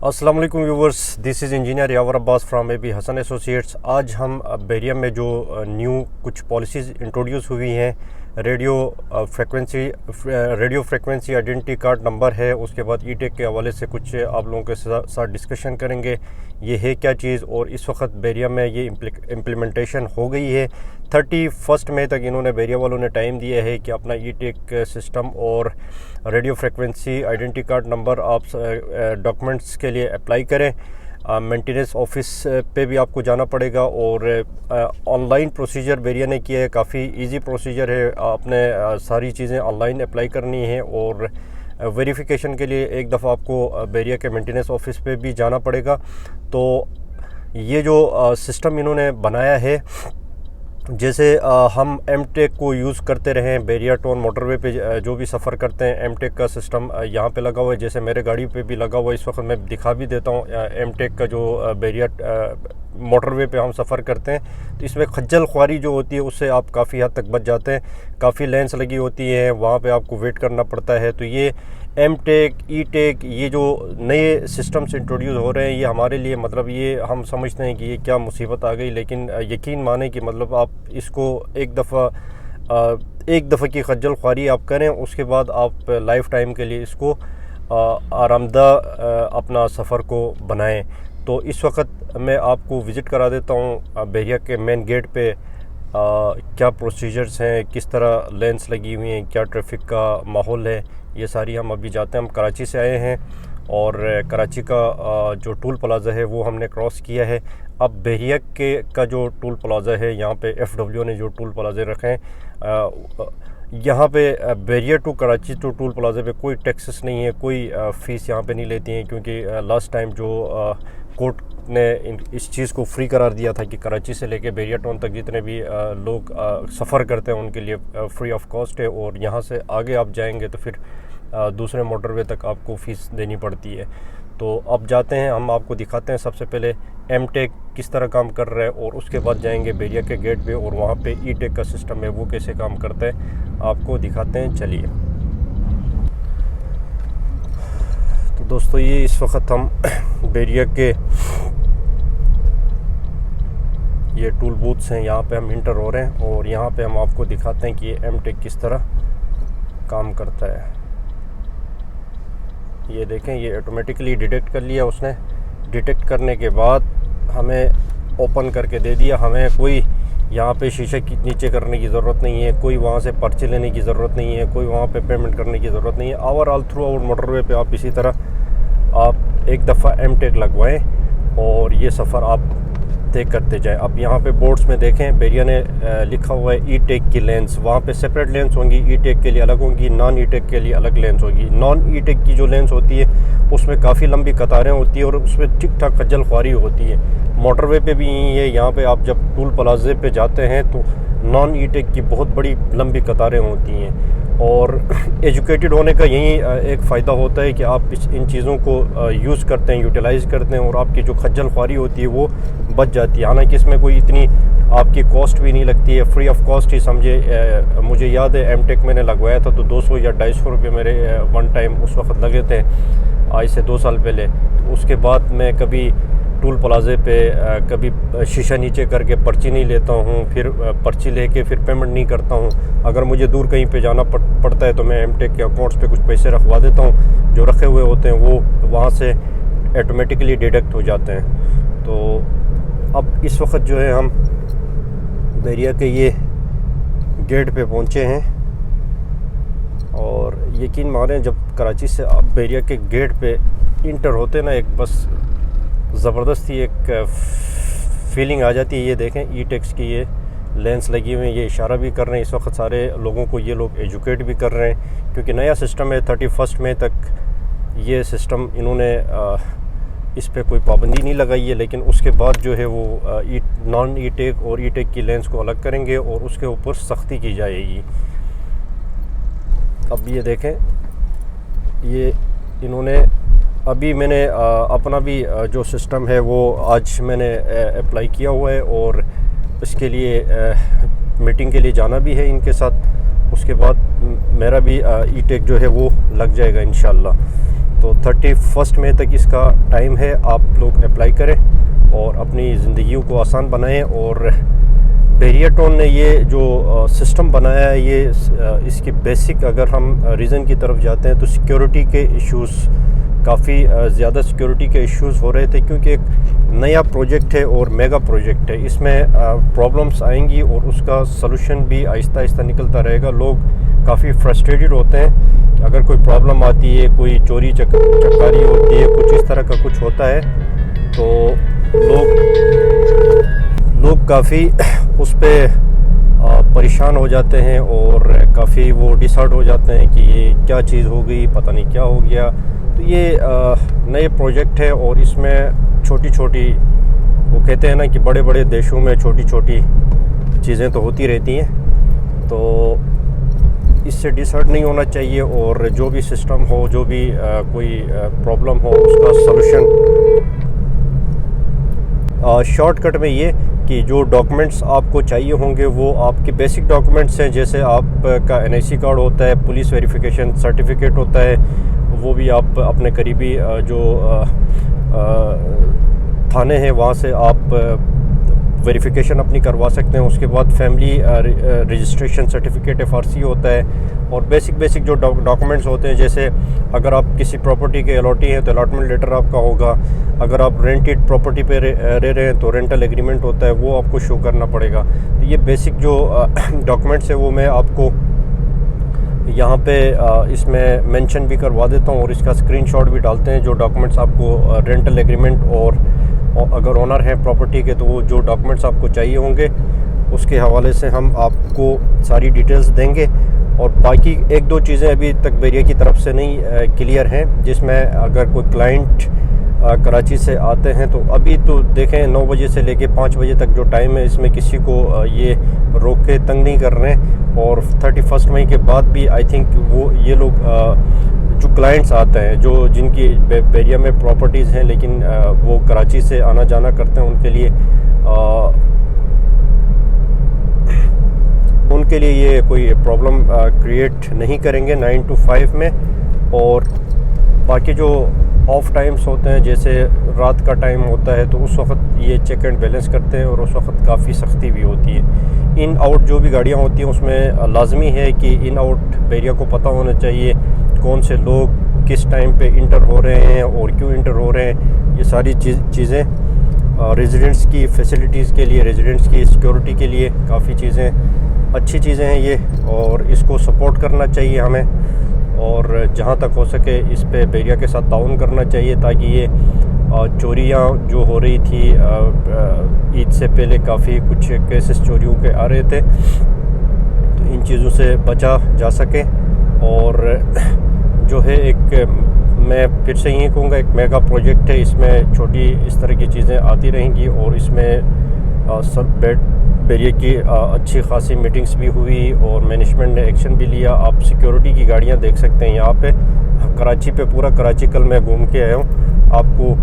अस्सलाम वालेकुम viewers, this is engineer Yawar Abbas from AB Hasan associates. आज हम बैरिया में जो न्यू कुछ पॉलिसीज़ इंट्रोड्यूस हुई हैं, radio frequency identity card number है, उसके बाद ई टेक के हवाले से कुछ आप लोगों के साथ डिस्कशन करेंगे। ये है क्या चीज़ और इस वक्त बैरिया में ये इम्प्लीमेंटेशन हो गई है। 31 मई तक इन्होंने बैरिया वालों ने टाइम दिया है कि अपना ई टेक सिस्टम और radio frequency identity card number आप डॉक्यूमेंट्स के लिए अप्लाई करें। मेंटेनेंस ऑफिस पे भी आपको जाना पड़ेगा और ऑनलाइन प्रोसीजर बैरिया ने किया है, काफ़ी इजी प्रोसीजर है। आपने सारी चीज़ें ऑनलाइन अप्लाई करनी है और वेरिफिकेशन के लिए एक दफ़ा आपको बैरिया के मेंटेनेंस ऑफिस पे भी जाना पड़ेगा। तो ये जो सिस्टम इन्होंने बनाया है, जैसे हम एम टेक को यूज़ करते रहे हैं, बैरिया टोन मोटरवे पे जो भी सफ़र करते हैं, एम टेक का सिस्टम यहाँ पे लगा हुआ है। जैसे मेरे गाड़ी पे भी लगा हुआ है, इस वक्त मैं दिखा भी देता हूँ। एम टेक का जो बैरिया मोटरवे पे हम सफ़र करते हैं, तो इसमें खज्जल ख्वारी जो होती है उससे आप काफ़ी हद तक बच जाते हैं। काफ़ी लेंस लगी होती है, वहाँ पे आपको वेट करना पड़ता है। तो ये एम टेक, ई टेक, ये जो नए सिस्टम्स इंट्रोड्यूस हो रहे हैं, ये हमारे लिए मतलब ये हम समझते हैं कि ये क्या मुसीबत आ गई, लेकिन यकीन माने कि मतलब आप इसको एक दफ़ा की खज्जल ख्वारी आप करें, उसके बाद आप लाइफ टाइम के लिए इसको आरामदा अपना सफ़र को बनाएं। तो इस वक्त मैं आपको विज़िट करा देता हूँ बैरिया के मेन गेट पे। क्या प्रोसीजर्स हैं, किस तरह लेंस लगी हुई हैं, क्या ट्रैफिक का माहौल है, ये सारी हम अभी जाते हैं। हम कराची से आए हैं और कराची का जो टूल प्लाज़ा है वो हमने क्रॉस किया है। अब बैरिया का जो टूल प्लाज़ा है, यहाँ पे FW ने जो टूल प्लाज़े रखे हैं, यहाँ पे Bahria to Karachi to toll plaza पे कोई टैक्सेस नहीं है, कोई फ़ीस यहाँ पे नहीं लेती हैं, क्योंकि लास्ट टाइम जो कोर्ट ने इस चीज़ को फ्री करार दिया था कि कराची से लेके बैरिया टाउन तक जितने भी लोग सफ़र करते हैं उनके लिए फ्री ऑफ कॉस्ट है। और यहाँ से आगे आप जाएंगे तो फिर दूसरे मोटरवे तक आपको फ़ीस देनी पड़ती है। तो अब जाते हैं, हम आपको दिखाते हैं सबसे पहले एम टेक किस तरह काम कर रहा है और उसके बाद जाएंगे बैरिया के गेट पे और वहाँ पे ई टेक का सिस्टम है वो कैसे काम करता है, आपको दिखाते हैं। चलिए तो दोस्तों, ये इस वक्त हम बैरिया के ये टूल बूथ्स हैं, यहाँ पे हम इंटर हो रहे हैं और यहाँ पे हम आपको दिखाते हैं कि ये एम टेक किस तरह काम करता है। ये देखें, ये ऑटोमेटिकली डिटेक्ट कर लिया उसने। डिटेक्ट करने के बाद हमें ओपन करके दे दिया। हमें कोई यहाँ पे शीशे की नीचे करने की ज़रूरत नहीं है, कोई वहाँ से पर्ची लेने की ज़रूरत नहीं है, कोई वहाँ पे पेमेंट करने की ज़रूरत नहीं है। ओवरऑल थ्रू आउट मोटरवे पे आप इसी तरह आप एक दफ़ा एम टेक लगवाएँ और ये सफ़र आप तय करते जाएं। अब यहाँ पे बोर्ड्स में देखें, बैरिया ने लिखा हुआ है ई टेक की लेंस, वहाँ पे सेपरेट लेंस होंगी, ई टेक के लिए अलग होंगी, नॉन ई टेक के लिए अलग लेंस होगी। नॉन ई टेक की जो लेंस होती है उसमें काफ़ी लंबी कतारें होती है और उसमें ठीक ठाक खज्जल ख्वारी होती है। मोटरवे पे भी यही है। यहाँ पे आप जब टूल प्लाजे पे जाते हैं तो नॉन ई टेक की बहुत बड़ी लंबी कतारें होती हैं और एजुकेटेड होने का यही एक फ़ायदा होता है कि आप इन चीज़ों को यूज़ करते हैं, यूटिलाइज़ करते हैं और आपकी जो खज्जल ख्वारी होती है वो बच जाती है। हालांकि इसमें कोई इतनी आपकी कॉस्ट भी नहीं लगती है, फ्री ऑफ कॉस्ट ही समझे। मुझे याद है एम टेक मैंने लगवाया था तो 200 या 250 रुपये मेरे वन टाइम उस वक्त लगे थे, आज से 2 साल पहले। तो उसके बाद मैं कभी टूल प्लाजे पे कभी शीशा नीचे करके पर्ची नहीं लेता हूँ, फिर पर्ची लेके फिर पेमेंट नहीं करता हूँ। अगर मुझे दूर कहीं पे जाना पड़ता है तो मैं एम टेक के अकाउंट्स पे कुछ पैसे रखवा देता हूँ, जो रखे हुए होते हैं वो वहाँ से ऑटोमेटिकली डिडक्ट हो जाते हैं। तो अब इस वक्त जो है हम बैरिया के ये गेट पे पहुँचे हैं और यकीन मानें, जब कराची से आप बैरिया के गेट पे इंटर होते ना, एक बस ज़बरदस्ती एक फीलिंग आ जाती है। ये देखें, ई टेक्स की ये लेंस लगी हुई है, ये इशारा भी कर रहे हैं इस वक्त सारे लोगों को, ये लोग एजुकेट भी कर रहे हैं क्योंकि नया सिस्टम है। 31 मई तक ये सिस्टम इन्होंने इस पे कोई पाबंदी नहीं लगाई है, लेकिन उसके बाद जो है वो नॉन ई टेक और ई टेक की लेंस को अलग करेंगे और उसके ऊपर सख्ती की जाएगी। अब ये देखें, ये इन्होंने अभी मैंने अपना भी जो सिस्टम है वो आज मैंने अप्लाई किया हुआ है और इसके लिए मीटिंग के लिए जाना भी है इनके साथ। उसके बाद मेरा भी ई टेक जो है वो लग जाएगा इंशाल्लाह। तो 31 मई तक इसका टाइम है, आप लोग अप्लाई करें और अपनी ज़िंदगियों को आसान बनाएं। और बैरिया टाउन ने ये जो सिस्टम बनाया है, ये इसकी बेसिक अगर हम रीज़न की तरफ जाते हैं तो सिक्योरिटी के इश्यूज़, काफ़ी ज़्यादा सिक्योरिटी के इश्यूज़ हो रहे थे, क्योंकि एक नया प्रोजेक्ट है और मेगा प्रोजेक्ट है। इसमें प्रॉब्लम्स आएंगी और उसका सलूशन भी आहिस्ता आहिस्ता निकलता रहेगा। लोग काफ़ी फ्रस्ट्रेटेड होते हैं कि अगर कोई प्रॉब्लम आती है, कोई चोरी चकारी होती है, कुछ इस तरह का कुछ होता है, तो लोग काफ़ी उस पर परेशान हो जाते हैं और काफ़ी वो डिसहार्ट हो जाते हैं कि ये क्या चीज़ हो गई, पता नहीं क्या हो गया। तो ये नए प्रोजेक्ट है और इसमें छोटी छोटी, वो कहते हैं ना कि बड़े बड़े देशों में छोटी छोटी चीज़ें तो होती रहती हैं, तो इससे डिसहार्ट नहीं होना चाहिए। और जो भी सिस्टम हो, जो भी कोई प्रॉब्लम हो, उसका सलूशन शॉर्टकट में ये कि जो डॉक्यूमेंट्स आपको चाहिए होंगे वो आपके बेसिक डॉक्यूमेंट्स हैं, जैसे आपका NIC कार्ड होता है, पुलिस वेरिफिकेशन सर्टिफिकेट होता है, वो भी आप अपने करीबी जो थाने हैं वहाँ से आप वेरिफिकेशन अपनी करवा सकते हैं। उसके बाद फैमिली रजिस्ट्रेशन सर्टिफिकेट FRC होता है, और बेसिक जो डॉक्यूमेंट्स होते हैं, जैसे अगर आप किसी प्रॉपर्टी के अलॉटी हैं तो अलॉटमेंट लेटर आपका होगा, अगर आप रेंटेड प्रॉपर्टी पे रह रहे हैं तो रेंटल एग्रीमेंट होता है, वो आपको शो करना पड़ेगा। तो ये बेसिक जो डॉक्यूमेंट्स है वो मैं आपको यहाँ पे इसमें मेंशन भी करवा देता हूँ और इसका स्क्रीनशॉट भी डालते हैं। जो डॉक्यूमेंट्स आपको रेंटल एग्रीमेंट और अगर ओनर हैं प्रॉपर्टी के तो वो जो डॉक्यूमेंट्स आपको चाहिए होंगे उसके हवाले से हम आपको सारी डिटेल्स देंगे। और बाकी एक दो चीज़ें अभी तक बैरिया की तरफ से नहीं क्लियर हैं, जिसमें अगर कोई क्लाइंट कराची से आते हैं तो अभी तो देखें 9 बजे से लेके 5 बजे तक जो टाइम है, इसमें किसी को ये रोक के तंग नहीं कर रहे हैं। और 31 मई के बाद भी आई थिंक वो ये लोग जो क्लाइंट्स आते हैं, जो जिनकी बैरिया में प्रॉपर्टीज़ हैं लेकिन वो कराची से आना जाना करते हैं, उनके लिए ये कोई प्रॉब्लम क्रिएट नहीं करेंगे 9 to 5 में। और बाकी जो ऑफ टाइम्स होते हैं, जैसे रात का टाइम होता है, तो उस वक्त ये चेक एंड बैलेंस करते हैं और उस वक्त काफ़ी सख्ती भी होती है। इन आउट जो भी गाड़ियाँ होती हैं उसमें लाजमी है कि इन आउट बैरिया को पता होना चाहिए कौन से लोग किस टाइम पे इंटर हो रहे हैं और क्यों इंटर हो रहे हैं। ये सारी चीज़ें रेजिडेंट्स की फैसिलिटीज़ के लिए, रेजिडेंट्स की सिक्योरिटी के लिए काफ़ी चीज़ें अच्छी चीज़ें हैं ये, और इसको सपोर्ट करना चाहिए हमें। और जहाँ तक हो सके इस पे बैरिया के साथ ताउन करना चाहिए, ताकि ये चोरियाँ जो हो रही थी ईद से पहले काफ़ी कुछ केसेस चोरियों के आ रहे थे, तो इन चीज़ों से बचा जा सके। और जो है एक, मैं फिर से यही कहूँगा, एक मेगा प्रोजेक्ट है, इसमें छोटी इस तरह की चीज़ें आती रहेंगी। और इसमें सब बैरिया की अच्छी खासी मीटिंग्स भी हुई और मैनेजमेंट ने एक्शन भी लिया। आप सिक्योरिटी की गाड़ियाँ देख सकते हैं यहाँ पे कराची पे, पूरा कराची कल मैं घूम के आया हूँ। आपको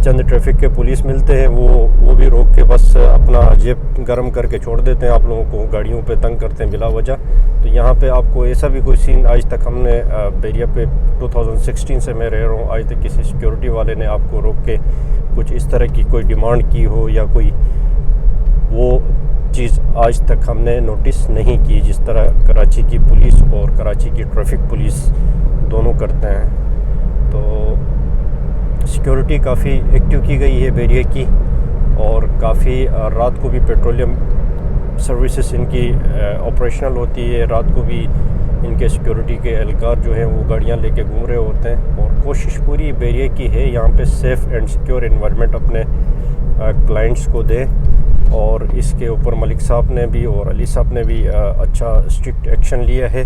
चंद ट्रैफिक के पुलिस मिलते हैं, वो भी रोक के बस अपना जेब गर्म करके छोड़ देते हैं, आप लोगों को गाड़ियों पे तंग करते हैं बिला वजह। तो यहाँ पे आपको ऐसा भी कोई सीन आज तक हमने बैरिया पे 2016 से मैं रह रहा हूँ, आज तक किसी सिक्योरिटी वाले ने आपको रोक के कुछ इस तरह की कोई डिमांड की हो या कोई वो चीज़ आज तक हमने नोटिस नहीं की, जिस तरह कराची की पुलिस और कराची की ट्रैफिक पुलिस दोनों करते हैं। तो सिक्योरिटी काफ़ी एक्टिव की गई है बैरिया की, और काफ़ी रात को भी पेट्रोलियम सर्विसेज इनकी ऑपरेशनल होती है, रात को भी इनके सिक्योरिटी के एहलकार जो हैं वो गाड़ियाँ लेके घूम रहे होते हैं। और कोशिश पूरी बैरिया की है यहाँ पे सेफ़ एंड सिक्योर एनवायरनमेंट अपने क्लाइंट्स को दें। और इसके ऊपर मलिक साहब ने भी और अली साहब ने भी अच्छा स्ट्रिक्ट एक्शन लिया है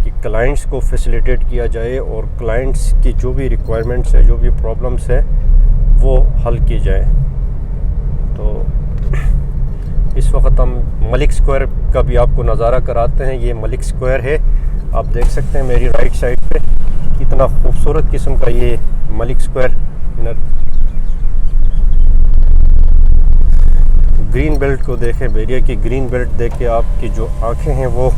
कि क्लाइंट्स को फैसिलिटेट किया जाए और क्लाइंट्स की जो भी रिक्वायरमेंट्स है, जो भी प्रॉब्लम्स है, वो हल की जाए। तो इस वक्त हम मलिक स्क्वायर का भी आपको नज़ारा कराते हैं। ये मलिक स्क्वायर है, आप देख सकते हैं मेरी राइट साइड पे कितना खूबसूरत किस्म का ये मलिक स्क्वायर। ग्रीन बेल्ट को देखें, बैरिया की ग्रीन बेल्ट देख के आपकी जो आंखें हैं वो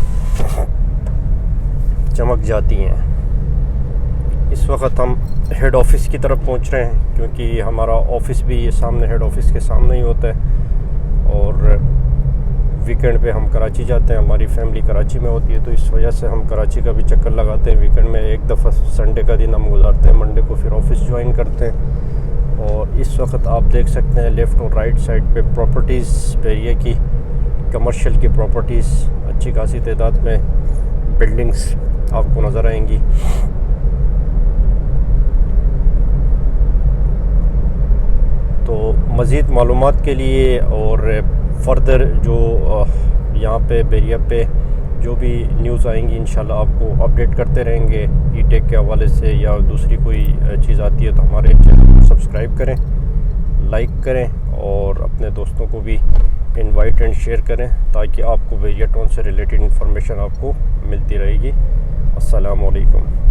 चमक जाती हैं। इस वक्त हम हेड ऑफ़िस की तरफ पहुंच रहे हैं, क्योंकि हमारा ऑफ़िस भी ये सामने हेड ऑफ़िस के सामने ही होता है और वीकेंड पे हम कराची जाते हैं। हमारी फैमिली कराची में होती है, तो इस वजह से हम कराची का भी चक्कर लगाते हैं। वीकेंड में एक दफ़ा संडे का दिन हम गुजारते हैं, मंडे को फिर ऑफ़िस ज्वाइन करते हैं। और इस वक्त आप देख सकते हैं लेफ़्ट और राइट साइड पे प्रॉपर्टीज़ एरिया की, कमर्शियल की प्रॉपर्टीज़ अच्छी खासी तादाद में बिल्डिंग्स आपको नज़र आएंगी। तो मज़ीद मालूमात के लिए और फ़र्दर जो यहाँ पे बेरिया पे जो भी न्यूज़ आएंगी इंशाल्लाह आपको अपडेट करते रहेंगे ई-टेक के हवाले से, या दूसरी कोई चीज़ आती है तो हमारे चैनल को सब्सक्राइब करें, लाइक करें और अपने दोस्तों को भी इनवाइट एंड शेयर करें, ताकि आपको बेरिया टाउन से रिलेटेड इंफॉर्मेशन आपको मिलती रहेगी। अस्सलाम वालेकुम।